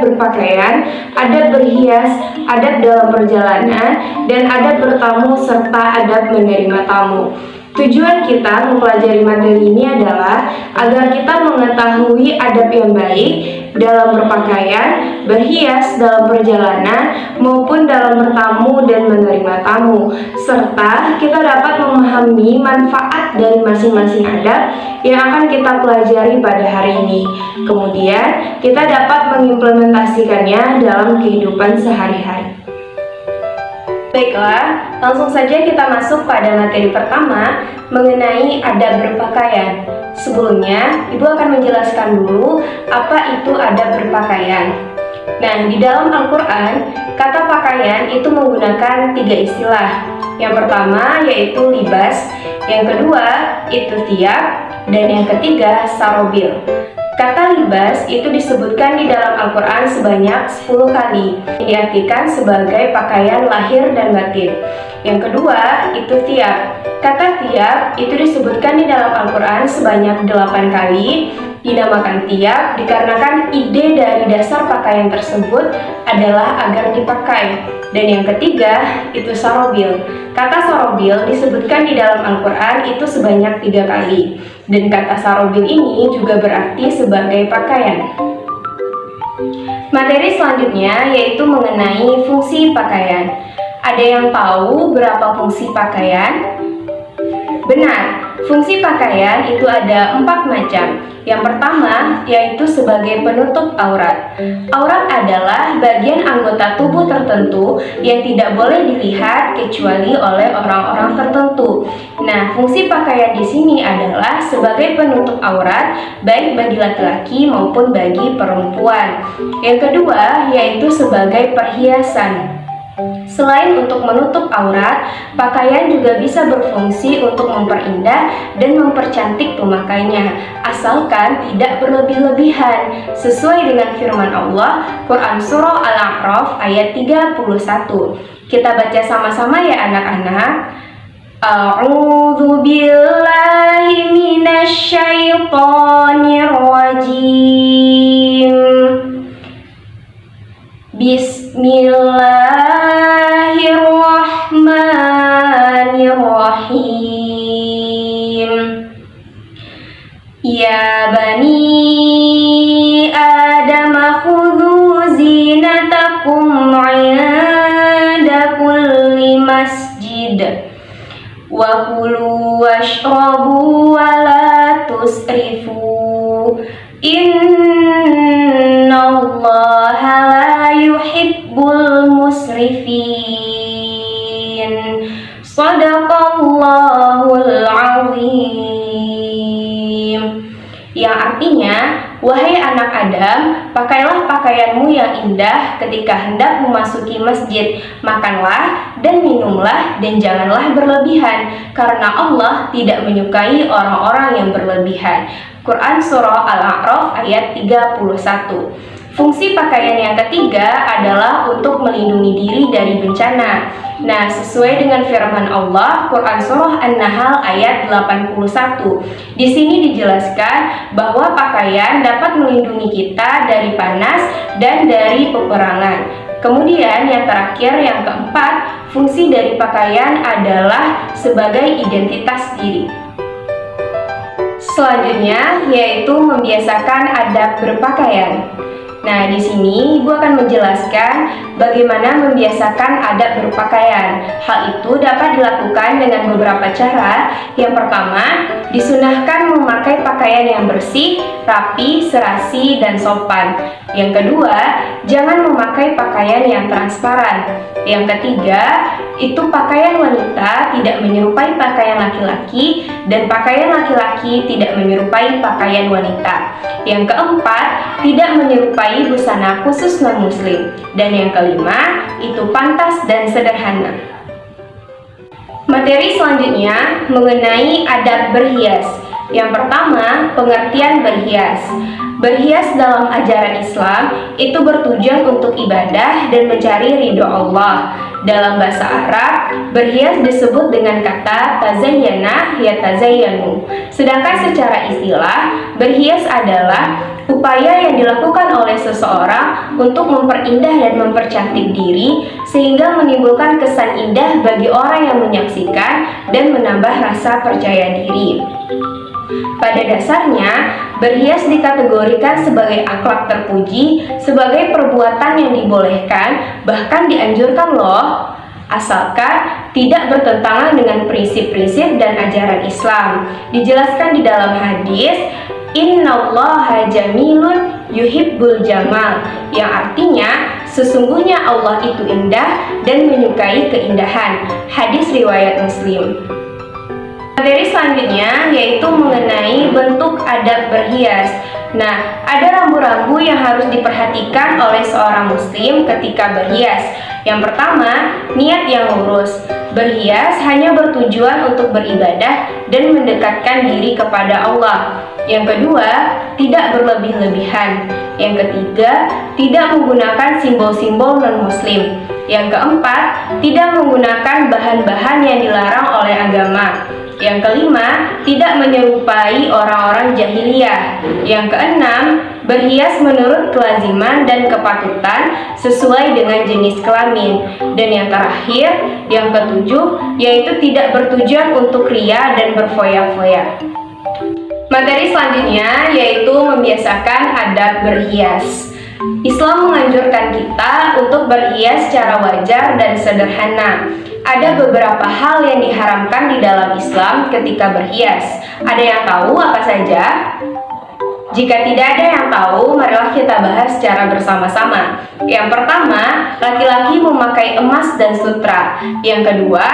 adab berpakaian, adab berhias, adab dalam perjalanan, dan adab bertamu serta adab menerima tamu. Tujuan kita mempelajari materi ini adalah agar kita mengetahui adab yang baik dalam berpakaian, berhias dalam perjalanan, maupun dalam bertamu dan menerima tamu, serta kita dapat memahami manfaat dari masing-masing adab yang akan kita pelajari pada hari ini. Kemudian, kita dapat mengimplementasikannya dalam kehidupan sehari-hari. Baiklah, langsung saja kita masuk pada materi pertama mengenai adab berpakaian. Sebelumnya, Ibu akan menjelaskan dulu apa itu adab berpakaian. Nah, di dalam Al-Quran, kata pakaian itu menggunakan 3 istilah. Yang pertama yaitu libas, yang kedua itu thiyab, dan yang ketiga sarobil. Kata libas itu disebutkan di dalam Al-Quran sebanyak 10 kali, yang diartikan sebagai pakaian lahir dan batin. Yang kedua itu thiyab. Kata thiyab itu disebutkan di dalam Al-Quran sebanyak 8 kali. Dinamakan thiyab dikarenakan ide dari dasar pakaian tersebut adalah agar dipakai. Dan yang ketiga itu sarobil. Kata sarobil disebutkan di dalam Al-Quran itu sebanyak 3 kali. Dan kata sarobil ini juga berarti sebagai pakaian. Materi selanjutnya yaitu mengenai fungsi pakaian. Ada yang tahu berapa fungsi pakaian? Benar, fungsi pakaian itu ada 4 macam. Yang pertama yaitu sebagai penutup aurat. Aurat adalah bagian anggota tubuh tertentu yang tidak boleh dilihat kecuali oleh orang-orang tertentu. Nah, fungsi pakaian di sini adalah sebagai penutup aurat baik bagi laki-laki maupun bagi perempuan. Yang kedua yaitu sebagai perhiasan. Selain untuk menutup aurat, pakaian juga bisa berfungsi untuk memperindah dan mempercantik pemakainya, asalkan tidak berlebih-lebihan, sesuai dengan firman Allah, Quran Surah Al-A'raf ayat 31. Kita baca sama-sama ya anak-anak. A'udzu billahi minasy syaithanir rajim. Bismillahirrahmanirrahim. Ya bani Adam khudhu zinatakum 'inda kulli masjid wa kulu washrabu wa la tusrifu innallaha la yuhibbul musrifin. Shadaqallahul azim. Yang artinya, wahai anak Adam, pakailah pakaianmu yang indah ketika hendak memasuki masjid. Makanlah dan minumlah dan janganlah berlebihan, karena Allah tidak menyukai orang-orang yang berlebihan. Quran Surah Al-A'raf ayat 31. Fungsi pakaian yang ketiga adalah untuk melindungi diri dari bencana. Nah, sesuai dengan firman Allah, Quran Surah An-Nahl ayat 81. Di sini dijelaskan bahwa pakaian dapat melindungi kita dari panas dan dari peperangan. Kemudian yang terakhir, yang keempat, fungsi dari pakaian adalah sebagai identitas diri. Selanjutnya yaitu membiasakan adab berpakaian. Nah, di sini Ibu akan menjelaskan bagaimana membiasakan adab berpakaian. Hal itu dapat dilakukan dengan beberapa cara. Yang pertama, disunahkan memakai pakaian yang bersih, rapi, serasi, dan sopan. Yang kedua, jangan memakai pakaian yang transparan. Yang ketiga, itu pakaian wanita tidak menyerupai pakaian laki-laki, dan pakaian laki-laki tidak menyerupai pakaian wanita. Yang keempat, tidak menyerupai busana khusus non-muslim. Dan yang kelima, itu pantas dan sederhana. Materi selanjutnya mengenai adab berhias. Yang pertama, pengertian berhias. Berhias dalam ajaran Islam itu bertujuan untuk ibadah dan mencari ridho Allah. Dalam bahasa Arab, berhias disebut dengan kata tazayyana yatazayyanu. Sedangkan secara istilah, berhias adalah upaya yang dilakukan oleh seseorang untuk memperindah dan mempercantik diri sehingga menimbulkan kesan indah bagi orang yang menyaksikan dan menambah rasa percaya diri. Pada dasarnya, berhias dikategorikan sebagai akhlak terpuji, sebagai perbuatan yang dibolehkan, bahkan dianjurkan loh, asalkan tidak bertentangan dengan prinsip-prinsip dan ajaran Islam. Dijelaskan di dalam hadis, Innallaha jamilun yuhibbul jamal, yang artinya sesungguhnya Allah itu indah dan menyukai keindahan. Hadis riwayat Muslim. Materi selanjutnya yaitu mengenai bentuk adab berhias. Nah, ada rambu-rambu yang harus diperhatikan oleh seorang muslim ketika berhias. Yang pertama, niat yang lurus. Berhias hanya bertujuan untuk beribadah dan mendekatkan diri kepada Allah. Yang kedua, tidak berlebih-lebihan. Yang ketiga, tidak menggunakan simbol-simbol non-muslim. Yang keempat, tidak menggunakan bahan-bahan yang dilarang oleh agama. Yang kelima, tidak menyerupai orang-orang jahiliyah. Yang keenam, berhias menurut kelaziman dan kepatutan sesuai dengan jenis kelamin. Dan yang terakhir, yang ketujuh, yaitu tidak bertujuan untuk ria dan berfoya-foya. Materi selanjutnya yaitu membiasakan adab berhias. Islam menganjurkan kita untuk berhias secara wajar dan sederhana. Ada beberapa hal yang diharamkan di dalam Islam ketika berhias. Ada yang tahu apa saja? Jika tidak ada yang tahu, marilah kita bahas secara bersama-sama. Yang pertama, laki-laki memakai emas dan sutra. Yang kedua,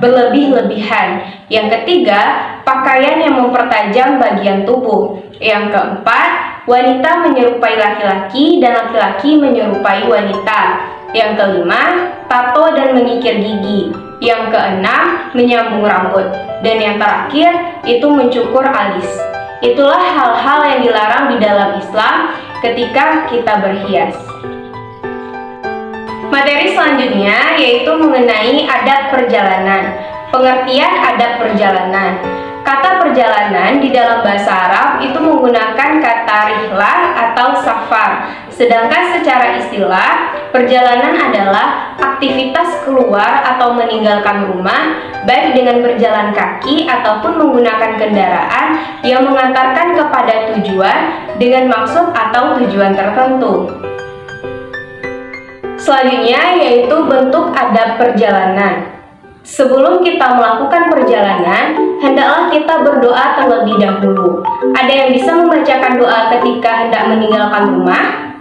berlebih-lebihan. Yang ketiga, pakaian yang mempertajam bagian tubuh. Yang keempat, wanita menyerupai laki-laki dan laki-laki menyerupai wanita. Yang kelima, tato dan mengikir gigi. Yang keenam, menyambung rambut. Dan yang terakhir, itu mencukur alis. Itulah hal-hal yang dilarang di dalam Islam ketika kita berhias. Materi selanjutnya yaitu mengenai adab perjalanan. Pengertian adab perjalanan. Kata perjalanan di dalam bahasa Arab itu menggunakan kata rihlah atau safar. Sedangkan secara istilah, perjalanan adalah aktivitas keluar atau meninggalkan rumah, baik dengan berjalan kaki ataupun menggunakan kendaraan yang mengantarkan kepada tujuan dengan maksud atau tujuan tertentu. Selanjutnya yaitu bentuk adab perjalanan. Sebelum kita melakukan perjalanan, hendaklah kita berdoa terlebih dahulu. Ada yang bisa membacakan doa ketika hendak meninggalkan rumah?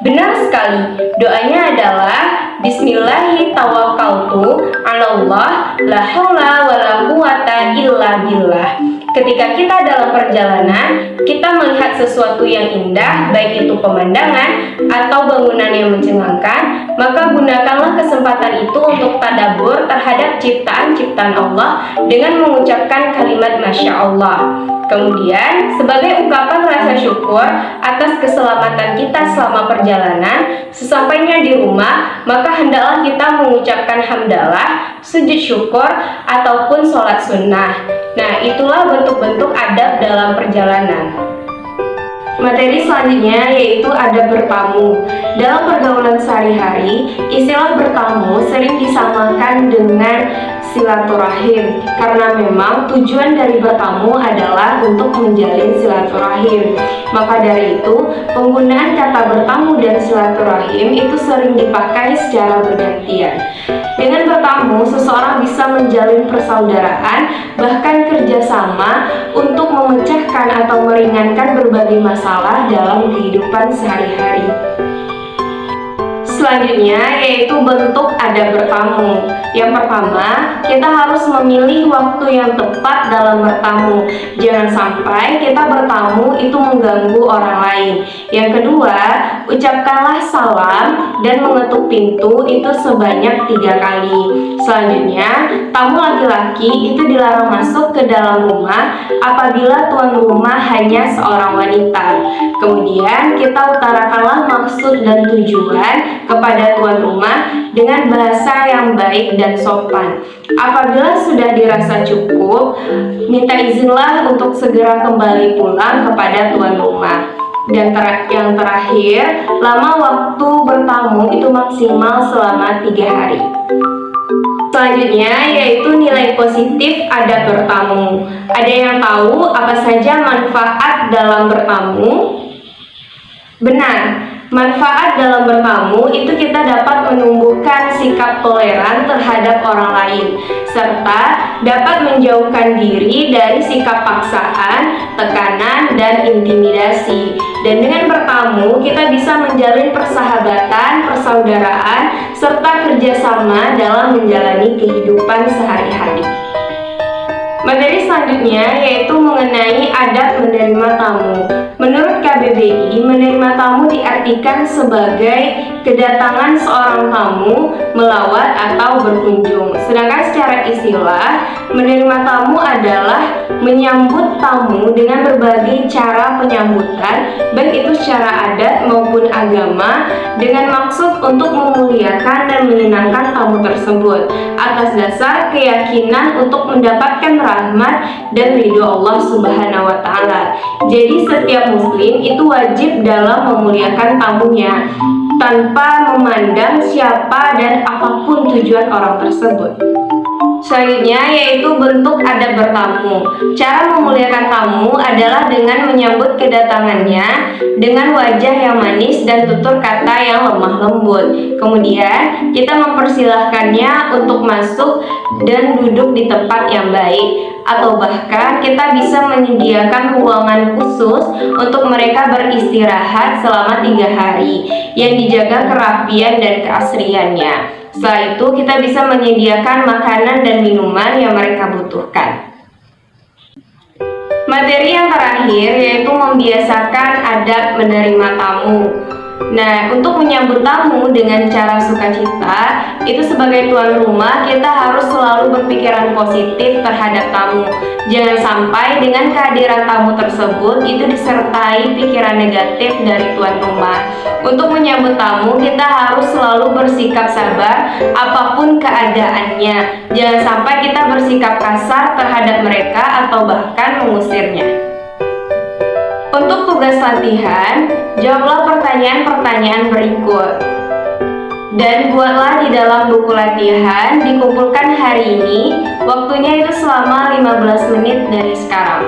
Benar sekali, doanya adalah Bismillahi tawakkaltu 'alallah la haula wala quwata illa billah. Ketika kita dalam perjalanan, kita melihat sesuatu yang indah, baik itu pemandangan atau bangunan yang mencengangkan, maka gunakanlah kesempatan itu untuk tadabbur terhadap ciptaan-ciptaan Allah dengan mengucapkan kalimat Masya Allah. Kemudian, sebagai ungkapan rasa syukur atas keselamatan kita selama perjalanan, sesampainya di rumah, maka hendaklah kita mengucapkan hamdalah, sujud syukur, ataupun sholat sunnah. Nah, itulah bentuk-bentuk adab dalam perjalanan. Materi selanjutnya yaitu adab bertamu. Dalam pergaulan sehari-hari, istilah bertamu sering disamakan dengan silaturahim, karena memang tujuan dari bertamu adalah untuk menjalin silaturahim. Maka dari itu, penggunaan kata bertamu dan silaturahim itu sering dipakai secara bergantian. Dengan bertamu, seseorang bisa menjalin persaudaraan, bahkan kerjasama untuk memecahkan atau meringankan berbagai masalah dalam kehidupan sehari-hari. Selanjutnya yaitu bentuk adab bertamu. Yang pertama, kita harus memilih waktu yang tepat dalam bertamu. Jangan sampai kita bertamu itu mengganggu orang lain. Yang kedua, ucapkanlah salam dan mengetuk pintu itu sebanyak 3 kali. Selanjutnya, tamu laki-laki itu dilarang masuk ke dalam rumah apabila tuan rumah hanya seorang wanita. Kemudian, kita utarakanlah maksud dan tujuan kepada tuan rumah dengan bahasa yang baik dan sopan. Apabila sudah dirasa cukup, minta izinlah untuk segera kembali pulang kepada tuan rumah. Dan yang terakhir, lama waktu bertamu itu maksimal selama 3 hari. Selanjutnya yaitu nilai positif adab bertamu. Ada yang tahu apa saja manfaat dalam bertamu? Benar, manfaat dalam bertamu itu kita dapat menumbuhkan sikap toleran terhadap orang lain, serta dapat menjauhkan diri dari sikap paksaan, tekanan, dan intimidasi. Dan dengan bertamu, kita bisa menjalin persahabatan, persaudaraan, serta kerjasama dalam menjalani kehidupan sehari-hari. Materi selanjutnya yaitu mengenai adab menerima tamu. Menurut KBBI, menerima tamu diartikan sebagai kedatangan seorang tamu melawat atau berkunjung. Sedangkan secara istilah, menerima tamu adalah menyambut tamu dengan berbagai cara penyambutan, baik itu secara adat maupun agama, dengan maksud untuk memuliakan dan menyenangkan tamu tersebut atas dasar keyakinan untuk mendapatkan rahmat dan ridho Allah Subhanahu wa Ta'ala. Jadi setiap muslim itu wajib dalam memuliakan tamunya tanpa memandang siapa dan apapun tujuan orang tersebut. Selanjutnya yaitu bentuk adab bertamu. Cara memuliakan tamu adalah dengan menyambut kedatangannya dengan wajah yang manis dan tutur kata yang lemah lembut. Kemudian kita mempersilahkannya untuk masuk dan duduk di tempat yang baik, atau bahkan kita bisa menyediakan ruangan khusus untuk mereka beristirahat selama 3 hari yang dijaga kerapian dan keasriannya. Setelah itu kita bisa menyediakan makanan dan minuman yang mereka butuhkan. Materi yang terakhir yaitu membiasakan adab menerima tamu. Nah, untuk menyambut tamu dengan cara sukacita, itu sebagai tuan rumah kita harus selalu berpikiran positif terhadap tamu. Jangan sampai dengan kehadiran tamu tersebut itu disertai pikiran negatif dari tuan rumah. Untuk menyambut tamu, kita harus selalu bersikap sabar apapun keadaannya. Jangan sampai kita bersikap kasar terhadap mereka atau bahkan mengusirnya. Untuk tugas latihan, jawablah pertanyaan-pertanyaan berikut. Dan buatlah di dalam buku latihan, dikumpulkan hari ini, waktunya itu selama 15 menit dari sekarang.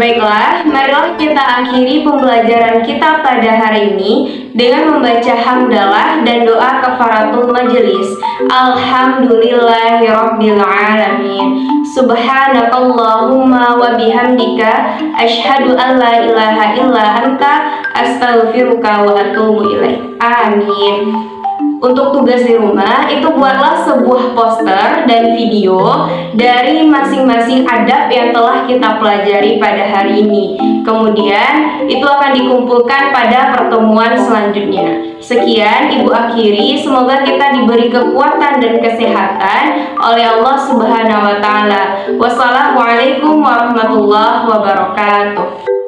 Baiklah, marilah kita akhiri pembelajaran kita pada hari ini dengan membaca hamdalah dan doa kafaratul majelis. Alhamdulillahirabbil alamin. Subhanakallahumma wa bihamdika asyhadu an la ilaha illa anta astaghfiruka wa atubu ilaik. Amin. Untuk tugas di rumah, itu buatlah sebuah poster dan video dari masing-masing adab yang telah kita pelajari pada hari ini. Kemudian, itu akan dikumpulkan pada pertemuan selanjutnya. Sekian, Ibu akhiri. Semoga kita diberi kekuatan dan kesehatan oleh Allah Subhanahu wa Ta'ala. Wassalamualaikum warahmatullahi wabarakatuh.